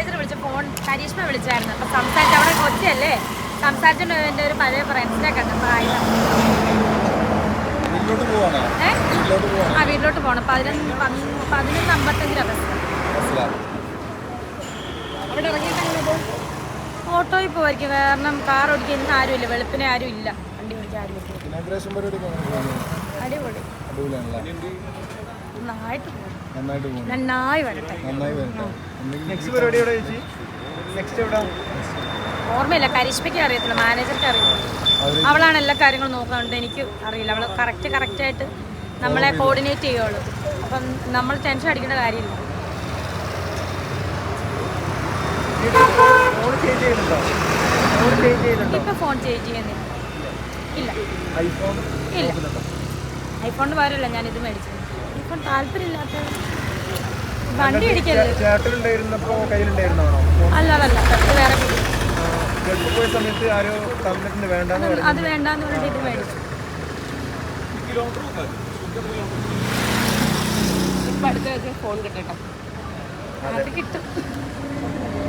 Manager വിളിച്ച phone Karizma വിളിച്ചായിരുന്നു. അപ്പം സംസാരിച്ച് അവിടെ കൊച്ചല്ലേ സംസാരിച്ചിട്ട് എൻ്റെ ഒരു പഴയ ഫ്രണ്ട്സിനെ കണ്ടു. അപ്പം വീട്ടിലോട്ട് പോകണം. 11:55 ബസ്. അവിടെ ഇറങ്ങിയിട്ട് ഓട്ടോയിൽ പോയിരിക്കും. കാരണം കാർ ഓടിക്കാൻ ആരുമില്ല, വെളുപ്പിനെ ആരും ഇല്ല, വണ്ടി ഓടിക്കാൻ ആരും ഇല്ല. അടിപൊളി നന്നായി വരട്ടെ. ഓർമ്മയില്ല, കരിഷ്മയ്ക്ക് അറിയത്തില്ല, മാനേജർക്ക് അറിയില്ല. അവളാണ് എല്ലാ കാര്യങ്ങളും നോക്കാറുണ്ട്. എനിക്ക് അറിയില്ല. അവൾ കറക്റ്റായിട്ട് നമ്മളെ കോർഡിനേറ്റ് ചെയ്യുള്ളൂ. അപ്പം നമ്മൾ ടെൻഷൻ അടിക്കേണ്ട കാര്യമില്ല. ഇപ്പം ഫോൺ ചേഞ്ച് ചെയ്യുന്നില്ല. ഇല്ല ഇല്ല, ഐഫോണിന് പകരമല്ല ഞാനിത് മേടിച്ചത്. ഐഫോൺ താല്പര്യമില്ലാത്ത വണ്ടി ഇടിക്കരുത്. അല്ല വേറെ അത് വേണ്ടാന്ന് പറഞ്ഞിട്ട് ഇത് മേടിച്ചു. ഇപ്പം അടുത്ത ഫോൺ കിട്ടട്ടോ, അത് കിട്ടും.